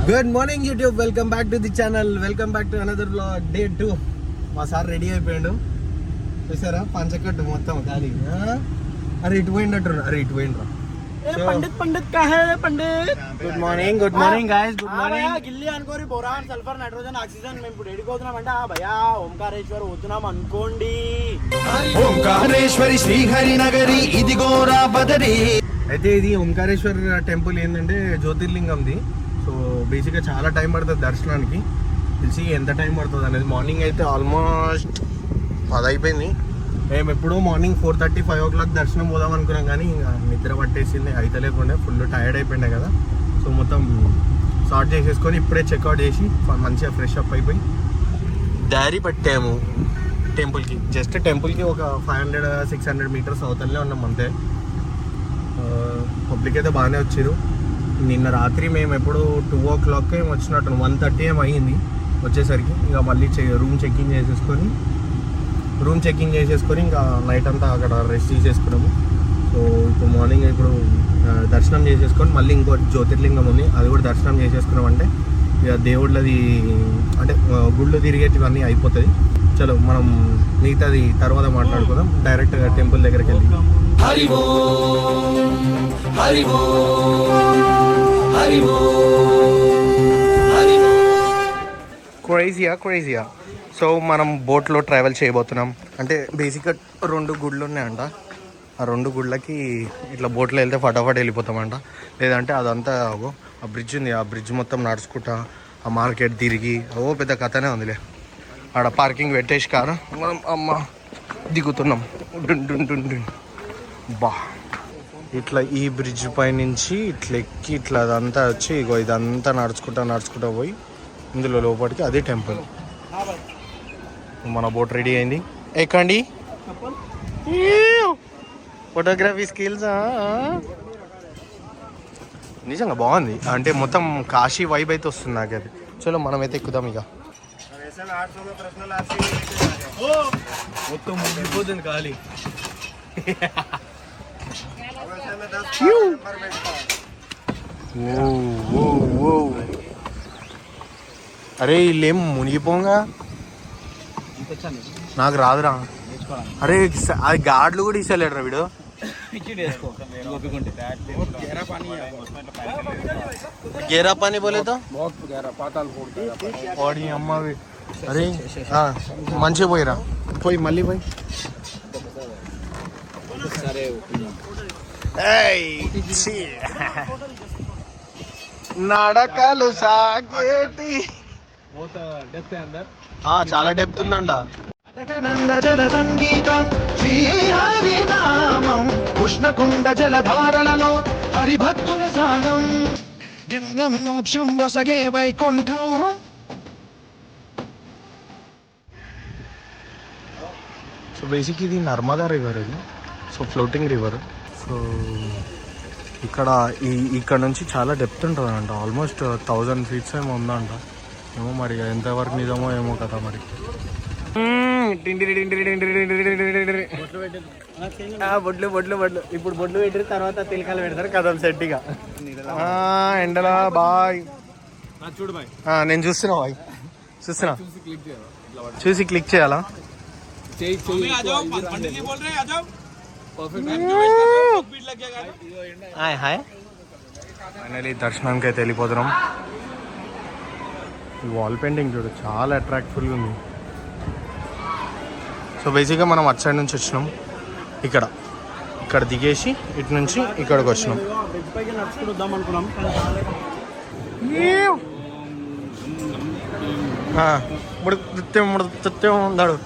Good morning YouTube, welcome back to the channel, welcome back to another blog day 2. మా sir ready అయిపోయాడు చూసారా, పంచకట్టు మొత్తం ఖాళీ. అరే ఇటు పోయిండట్టు, అరే ఇటు పోయిండ్రా. पंडित का है पंडित. Good morning guys, good morning. గిల్లి అనుకోరి బోరాన్ సల్ఫర్ నైట్రోజన్ ఆక్సిజన్ మేము ఇప్పుడు ఎడిపోతున్నామంట భయ్యా. ఓంకారేశ్వర్ పోతున్నాం అనుకోండి. ఓంకారేశ్వరి శ్రీహరి నగరి ఇదిగోరా బదరి. అయితే ఇది ఓంకారేశ్వర్ టెంపుల్ ఏంటంటే జ్యోతిర్లింగంది. సో బేసిక్గా చాలా టైం పడుతుంది దర్శనానికి. తెలిసి ఎంత టైం పడుతుంది అనేది. మార్నింగ్ అయితే ఆల్మోస్ట్ 10 అయిపోయింది. మేము ఎప్పుడూ మార్నింగ్ 4:30, 5 o'clock దర్శనం పోదాం అనుకున్నాం, కానీ ఇంకా నిద్ర పట్టేసింది, అయితే లేకుండా ఫుల్ టైర్డ్ అయిపోయింది కదా. సో మొత్తం స్టార్ట్ చేసేసుకొని ఇప్పుడే చెక్అవుట్ చేసి మంచిగా ఫ్రెష్ అప్ అయిపోయి దారి పట్టాము టెంపుల్కి. జస్ట్ టెంపుల్కి ఒక 500-600 మీటర్స్ అవతలనే ఉన్నాం అంతే. పబ్లిక్ అయితే బాగానే వచ్చారు. నిన్న రాత్రి మేము ఎప్పుడు 2 o'clock ఏం వచ్చినట్టు, 1:30 ఏం అయ్యింది వచ్చేసరికి. ఇంకా మళ్ళీ రూమ్ చెక్కింగ్ చేసేసుకొని ఇంకా నైట్ అంతా అక్కడ రెస్ట్ చేసేసుకున్నాము. సో ఇప్పుడు మార్నింగ్ ఇప్పుడు దర్శనం చేసేసుకొని మళ్ళీ ఇంకో జ్యోతిర్లింగం ఉంది, అది కూడా దర్శనం చేసేసుకున్నాం. అంటే ఇక దేవుళ్ళది అంటే గుళ్ళు తిరిగేటివన్నీ అయిపోతుంది. చలో మనం మిగతాది తర్వాత మాట్లాడుకుందాం. డైరెక్ట్గా టెంపుల్ దగ్గరికి వెళ్ళి క్రేజియా. సో మనం బోట్లో ట్రావెల్ చేయబోతున్నాం. అంటే బేసిక్గా 2 గుళ్ళు ఉన్నాయంట. ఆ 2 గుళ్ళకి ఇట్లా బోట్లో వెళ్తే ఫటాఫట్ వెళ్ళిపోతామంట. లేదంటే అదంతా ఆ బ్రిడ్జ్ ఉంది, ఆ బ్రిడ్జ్ మొత్తం నడుచుకుంటా ఆ మార్కెట్ తిరిగి పెద్ద కథనే ఉందిలే. ఆడ పార్కింగ్ పెట్టేసి కారు మనం దిగుతున్నాం. బా ఇట్లా ఈ బ్రిడ్జ్ పై నుంచి ఇట్లా ఎక్కి ఇట్లా అదంతా వచ్చి ఇదంతా నడుచుకుంటా పోయి ఇందులో లోపలికి అదే టెంపుల్. మన బోట్ రెడీ అయింది, ఎక్కండి. ఫోటోగ్రఫీ స్కిల్స్ నిజంగా బాగుంది. అంటే మొత్తం కాశీ వైబ్ అయితే వస్తుంది నాకు అది. చలో మనమైతే ఎక్కుదాం. ఇక మొత్తం ముగిపోతుంది ఖాళీ. అరే వీళ్ళేం మునిగిపోంగా, నాకు రాదురా. అరే అది గాడ్లు కూడా ఇస్తలేడు వీడు. గేరా పానీ పోలేదా వాడి అమ్మ. అరే మంచిగా పోయిరా, పోయి మళ్ళీ పోయి. నడకలు సాగేటి చాలా డెప్త్ ఉందంట. ఉష్ణకుండ జలధారలలో హరిభక్తుల సాగం మోక్షం వసగే వైకుంఠం. సో బేసిక్ ఇది నర్మదా రివర్, ఇది సో ఫ్లోటింగ్ రివర్. సో ఇక్కడ నుంచి చాలా డెప్త్ ఉంటుందంట. ఆల్మోస్ట్ 1000 feet ఏమో ఉందంట. ఏమో మరి ఎంతవరకు నిజమో ఏమో కదా మరి. బొడ్లు ఇప్పుడు బొడ్లు పెట్టిన తర్వాత తిలకాలు పెడతారు కదా సెట్టిగా. ఎండలా బాయ్ చూడు బాయ్. నేను చూస్తున్నా బాయ్, చూసి క్లిక్ చేయాలా. హాయ్ ఫైనలీ దర్శనానికి అయితే వెళ్ళిపోతున్నాం. ఈ వాల్ పెయింటింగ్ చూడు చాలా అట్రాక్టివ్గా ఉంది. సో బేసిక్గా మనం అటు సైడ్ నుంచి వచ్చినాం, ఇక్కడ దిగేసి ఇటు నుంచి ఇక్కడికి వచ్చినాం. ఉన్నాడు.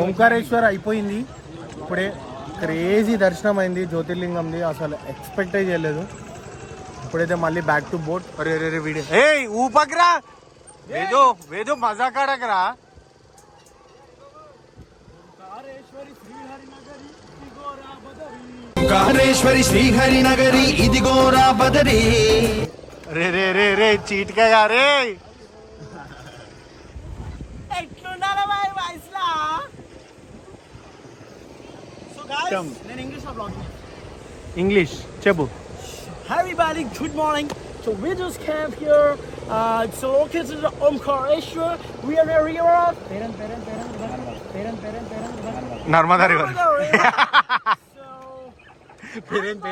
ఓంకారేశ్వర్ అయిపోయింది ఇప్పుడే. క్రేజీ దర్శనం అయింది జ్యోతిర్లింగంది, అసలు ఎక్స్పెక్టే చేయలేదు. ఇప్పుడైతే మళ్ళీ బ్యాక్ టు బోట్. అరే రే వీడియో ఏ ఊపకరా వేదో వేదో మజా కాడకరా. ఓంకారేశ్వరి శ్రీహరి నగరి ఇదిగోరా బదరి. రే రే రే రే చీటికగా రే. ఎట్లున్నారా బాయ్ వాయిస్లా? సో గైస్ నేను ఇంగ్లీష్ లో బ్లాగ్ ఇంగ్లీష్ చెప్పు. Hi everybody, good morning. So we just came here. It's located in Omkareshwar. We are near river of Narmada river. So parent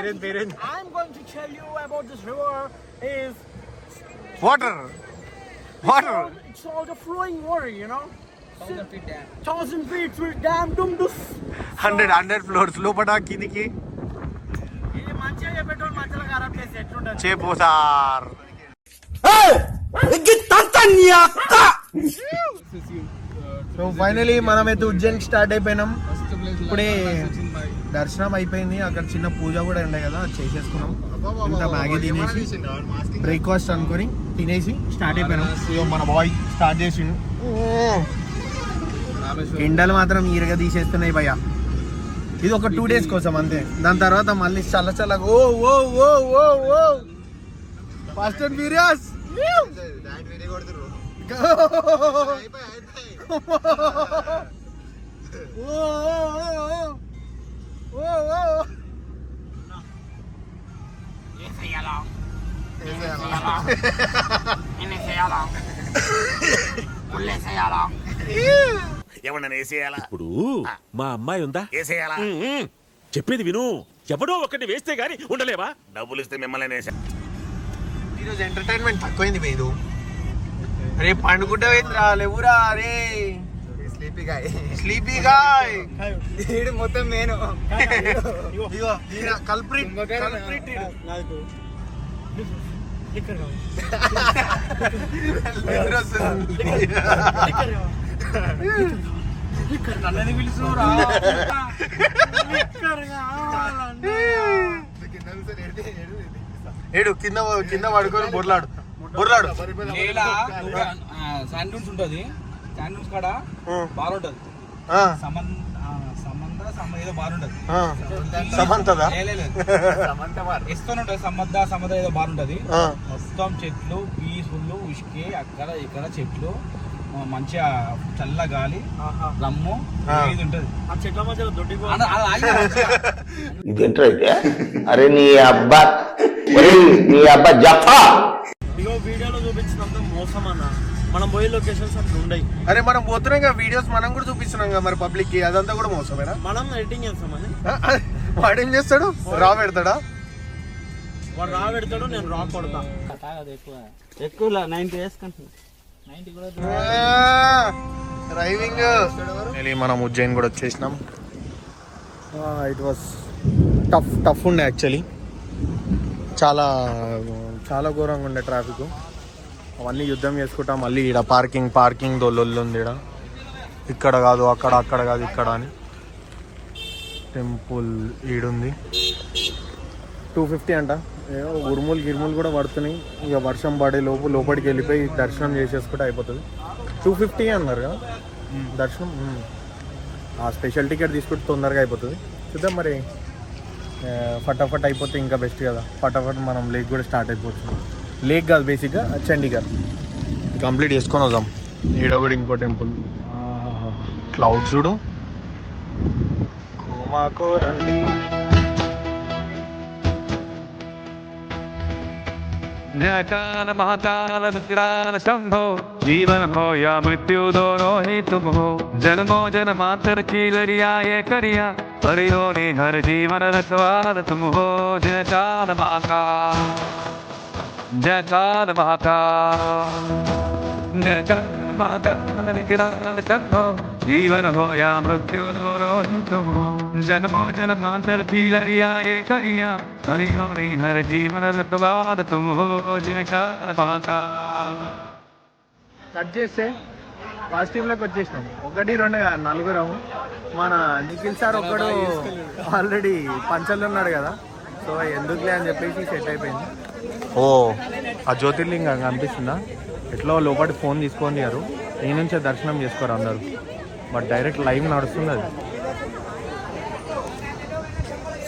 I'm going to tell you about this river. Is water it's all the flowing water, you know. 1,000 feet with dam dum dus. 100 floors లోపల కిందికి ఇది మంచిగా చెప్పేటోళ్ళు మంచిగా ఖరాబ్ చేసి ఎట్లుంటది? చెప్పు sir. So finally మనమైతే ఉజ్జయిన్కి స్టార్ట్ అయిపోయినాం. ఇప్పుడే దర్శనం అయిపోయింది, అక్కడ చిన్న పూజ కూడా ఉండే కదా, అది చేసేసుకున్నాం. ఇంత మ్యాగీ తినేసి బ్రేక్ఫాస్ట్ అనుకొని తినేసి స్టార్ట్ అయిపోయినాం. ఇగో మన బాయ్ స్టార్ట్ చేసిండు. ఎండలు మాత్రం ఈరగా తీసేస్తున్నాయి భయ్య. ఇది ఒక 2 days కోసం అంతే, దాని తర్వాత మళ్ళీ చల్ల చల్లగా ఓ ఓ ఓ ఓ ఓ ఫాస్ట్ అండ్ ఫ్యూరియస్. ఏమన్నా వేసేయాలా? ఇప్పుడు మా అమ్మాయి ఉందా? వేసేయాలా? చెప్పేది విను. ఎవడో ఒకటి వేస్తే గాని ఉండలేవా? డబ్బులు ఇస్తే మిమ్మల్ని వేసా. ఈరోజు ఎంటర్టైన్మెంట్ తక్కువైంది వేదు. అరే పండుకుంటా వేంద్రా లేవురా. అరే స్లీపీ గాయ్ మొత్తం నేను ఇగో ఈయన కల్ప్రిట్ నన్నని పిలుచురా. ఏడు కింద కింద పడుకొని బొర్లాడు. శాండ్ డూన్స్ ఉంటుంది. శాండ్ డూన్స్ కాడ బార్ ఉంటుంది. ఏదో బార్ ఉంటుంది. సమంతదా ఇస్తూనే ఉంటుంది. సమద్ద ఏదో బార్ ఉంటుంది. మొత్తం చెట్లు పీస్ఫుల్, ఉష్కే అక్కడ ఇక్కడ చెట్లు, మంచిగా చల్ల గాలి, రమ్ము ఇది ఉంటది. ఆ చెట్ల మధ్యలో దొడ్డికి ఇదేంటైతే అరే నీ అబ్బా నీ అబ్బా జఫా. ఇగో వీడియోలో చూపించినంత మోసం అన్న, మనం పోయే లొకేషన్స్ అట్లా ఉండయి. అరే మనం పోతున్నాం కదా వీడియోస్, మనం కూడా చూపిస్తున్నాం కదా మరి పబ్లిక్ కి, అదంతా కూడా మోసమేనా? మనం ఎడిటింగ్ చేస్తామని వాడేం చేస్తాడు, రా పెడతాడా? వాడు రా పెడతాడు, నేను రా కొడతా. ఎక్కువ 90 వేసుకుంటున్నా. డ్రైవింగ్. మనం ఉజ్జయిన్ కూడా వచ్చేసినాం. ఇట్ వాస్ టఫ్ ఉండే యాక్చువల్లీ, చాలా చాలా ఘోరంగా ఉండే ట్రాఫిక్. అవన్నీ యుద్ధం చేసుకుంటాం. మళ్ళీ ఈడ పార్కింగ్ దొల్లొల్లు ఉంది. ఈడ ఇక్కడ కాదు అక్కడ, అక్కడ కాదు ఇక్కడ అని. టెంపుల్ ఈడుంది. 250 అంట. గిరుములు కూడా పడుతున్నాయి. ఇక వర్షం పడే లోపు లోపలికి వెళ్ళిపోయి దర్శనం చేసేసుకుంటే అయిపోతుంది. 250 అన్నారు కదా దర్శనం. ఆ స్పెషల్ టికెట్ తీసుకుంటే తొందరగా అయిపోతుంది. చూద్దాం మరి, ఫటాఫట్ అయిపోతే ఇంకా బెస్ట్ కదా. ఫటాఫట్ మనం లేక్ కూడా స్టార్ట్ అయిపోతుంది. లేక్ కాదు బేసిక్గా చండీగఢ్ కంప్లీట్ చేసుకొని వద్దాం. ఈడ కూడా ఇంకో టెంపుల్. క్లౌడ్ చూడు. కోమాకో రండి. न्यायकाल महाकाल विकराल शंभो जीवन हो या मृत्यु दोनों ही तुम हो जन्मो जन्मांतर की लड़िया ये करिया परियो ने हर जीवन रखवार तुम हो जयकाल महाकाल जयकाल महाकाल जयकाल महाकाल विकराल शंभो जीवन हो या मृत्यु दोनों ही तुम हो जन्मो जन्मांतर की लड़िया ये करिया हरि हरि हर जीवन रखवार तुम हो जयकाल महाकाल. కట్ చేస్తే కాస్ట్యూమ్లోకి వచ్చేసినాం. 1 2 నలుగురం. మన నిఖిల్ సార్ ఒకడు ఆల్రెడీ పంచల్లో ఉన్నాడు కదా, సో ఎందుకులే అని చెప్పేసి సెట్ అయిపోయింది. ఓ ఆ జ్యోతిర్లింగం కనిపిస్తుందా? ఎట్లా లోపలి ఫోన్ తీసుకొని గారు ఈ నుంచే దర్శనం చేసుకోరు అందరూ, బట్ డైరెక్ట్ లైవ్ నడుస్తుంది అది.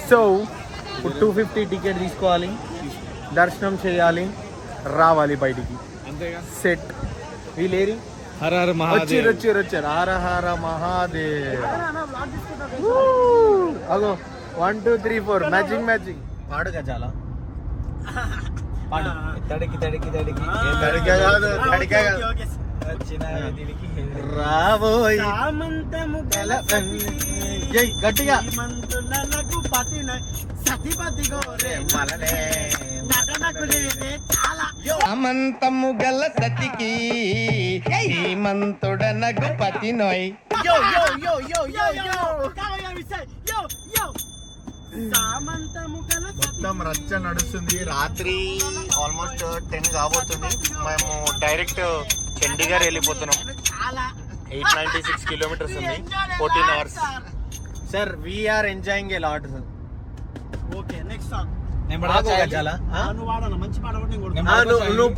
సో ఇప్పుడు 250 టికెట్ తీసుకోవాలి, దర్శనం చేయాలి, రావాలి బయటికి. సెట్ వీళ్ళేరి హర హర వచ్చారు. హర హర మహాదేవ్. అగో 1 2 3 4 మ్యాచింగ్ పాడుగా చాలా పాడు. తడికి రాబోయ్ గట్టిగా అమంతము గల సతికి హేమంతుడనగు పతి నోయ్. మొత్తం రచ్చ నడుస్తుంది. రాత్రి ఆల్మోస్ట్ 10 కాబోతుంది. మేము డైరెక్ట్ చండీగఢ్ వెళ్ళిపోతున్నాం. 896 కిలోమీటర్స్ ఉంది, 14 hours. Sir we are enjoying a lot. Okay next song నువ్వు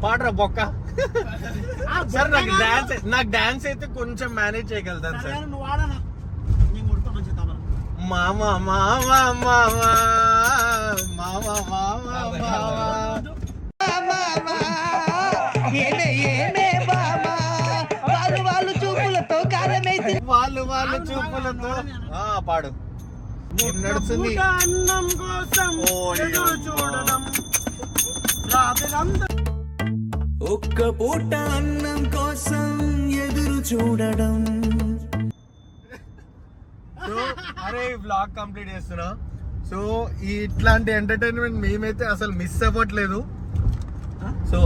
పాడరా బొక్క. సార్ నాకు డాన్స్ అయితే కొంచెం మేనేజ్ చేయగలుగుతాను సార్. నువ్వు వాడనా, నేను కొడతా మంచి తమరా. మామా మామా మామా మామా మామా వాళ్ళు చూపులతో పాడు. నడుస్తుంది అన్నం కోసం ఎదురు చూడడం, రాత్రంతా ఒక్క పూట అన్నం కోసం ఎదురు చూడడం. సో అరే వ్లాగ్ కంప్లీట్ చేస్తున్నా. సో ఇట్లాంటి ఎంటర్టైన్మెంట్ మేమైతే అసలు మిస్ అవ్వట్లేదు. సో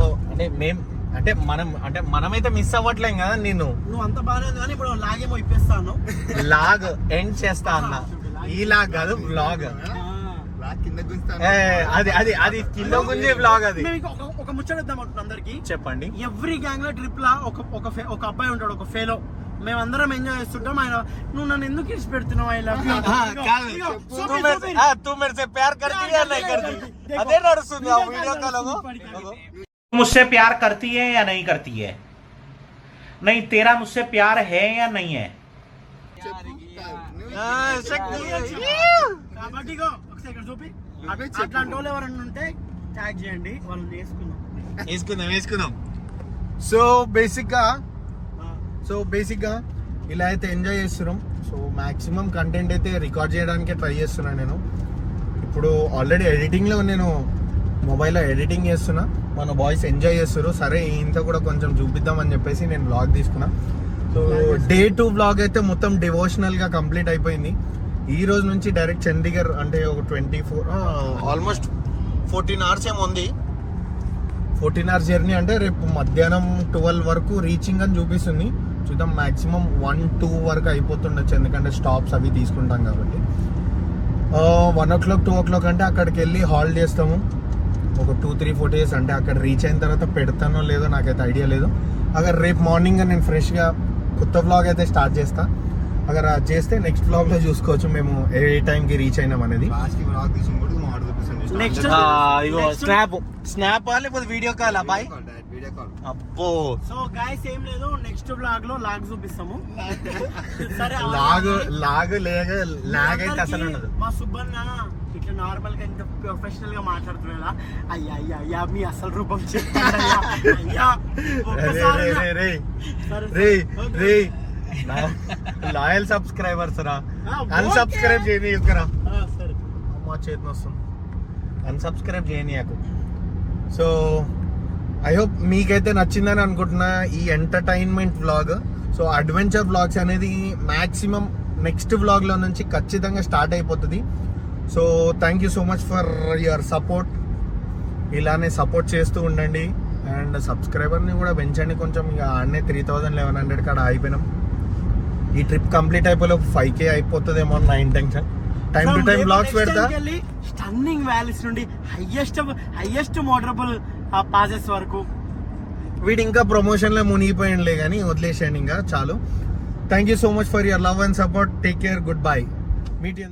మనమైతే మిస్ అవ్వట్లేం కదా. నువ్వు అంత బాగానే ఉంది కానీ ఇప్పుడు లాగేమో ఇప్పేస్తాను. లాగ్ ఎండ్ చేస్తా అన్న. ఈ లాగ్ కాదు వ్లాగ్. అది కింద గుంజే వ్లాగ్. అది ఒక ముచ్చడిద్దాం అంటున్నా అందరికి. చెప్పండి. ఎవ్రీ గ్యాంగ్ లో ట్రిప్ లా ఒక అబ్బాయి ఉంటాడు, ఒక ఫెలో. మేమందరం ఎంజాయ్ చేస్తుంటాం. ఆయన నువ్వు నన్ను ఎందుకు ఇచ్చి పెడుతున్నావు? అదే నడుస్తుంది ఆ వీడియో కాల్. मुझसे प्यार करती है या नहीं करती है? नहीं, तेरा मुझसे प्यार है या नहीं है? కాబట్టి ఒకసారి ఇక్కడ చూపి. అట్లాంటి వాళ్ళు ఎవరన్నా ఉంటే ట్యాగ్ చేయండి, వాళ్ళని వేసుకుందాం. సో బేసిక్ గా ఇలా అయితే ఎంజాయ్ చేస్తున్నాం. సో మాక్సిమం కంటెంట్ అయితే రికార్డ్ చేయడానికి ట్రై చేస్తున్నాను నేను. ఇప్పుడు ఆల్రెడీ ఎడిటింగ్లో నేను మొబైల్లో ఎడిటింగ్ చేస్తున్నా. మన బాయ్స్ ఎంజాయ్ చేస్తారు. సరే ఇంత కూడా కొంచెం చూపిద్దామని చెప్పేసి నేను వ్లాగ్ తీసుకున్నా. సో డే 2 వ్లాగ్ అయితే మొత్తం డివోషనల్గా కంప్లీట్ అయిపోయింది. ఈ రోజు నుంచి డైరెక్ట్ చండీగఢ్ అంటే ఒక 24 ఆల్మోస్ట్ 14 hours ఏమో ఉంది. 14 hours జర్నీ అంటే రేపు మధ్యాహ్నం 12 వరకు రీచింగ్ అని చూపిస్తుంది. చూద్దాం, మాక్సిమం 1-2 వరకు అయిపోతుండొచ్చు, ఎందుకంటే స్టాప్స్ అవి తీసుకుంటాం కాబట్టి. 1 o'clock 2 o'clock అంటే అక్కడికి వెళ్ళి హాల్ట్ చేస్తాము. ఒక 2-3-4 days అంటే అక్కడ రీచ్ అయిన తర్వాత పెడతానో లేదో నాకైతే ఐడియా లేదు. అगर రేపు మార్నింగ్ నేను ఫ్రెష్గా కొత్త వ్లాగ్ అయితే స్టార్ట్ చేస్తా. అगर అది చేస్తే నెక్స్ట్ వ్లాగ్లో చూసుకోవచ్చు మేము ఏ టైంకి రీచ్ అయినాం అనేది. నెక్స్ట్ స్నాప్ లేకపోతే వీడియో కాల్ అబ్బాయి. అబ్బో సో గైస్ ఏం లేదు, నెక్స్ట్ వ్లాగ్ లో లాగ్ చూపిస్తాము. సరే లాగ్ అయితే అసలు ఉండదు. మా సుబ్బన్న ఇట్లా నార్మల్ గా ఇంత ప్రొఫెషనల్ గా మాట్లాడుతున్నా. అయ్యా మీ అసలు రూపం లాయల్ సబ్స్క్రైబర్స్ రా, అన్సబ్స్క్రైబ్ చేయని ఇక్కరా. మా చేతిని వస్తుంది, అన్సబ్స్క్రైబ్ చేయని. సో ఐ హోప్ మీకైతే నచ్చిందని అనుకుంటున్నా ఈ entertainment vlog. So adventure vlogs అనేది మ్యాక్సిమం నెక్స్ట్ వ్లాగ్లో నుంచి ఖచ్చితంగా స్టార్ట్ అయిపోతుంది. So thank you so much for your support. ఇలానే సపోర్ట్ చేస్తూ ఉండండి. అండ్ సబ్స్క్రైబర్ని కూడా పెంచండి కొంచెం. ఇక ఆడనే 3100 కాడ అయిపోయినాం. ఈ ట్రిప్ కంప్లీట్ అయిపోయి 5K అయిపోతుందేమో నా intention. Time to time blogs పెడతా. స్టన్నింగ్ వ్యాలీస్ నుండి హైయెస్ట్ మోటరబుల్ పాసెస్ వరకు వీడు ఇంకా ప్రమోషన్లో మునిగిపోయిండలే కానీ వదిలేసేయండి ఇంకా చాలు. Thank you so much for your love and support. Take care. Goodbye. Meet you.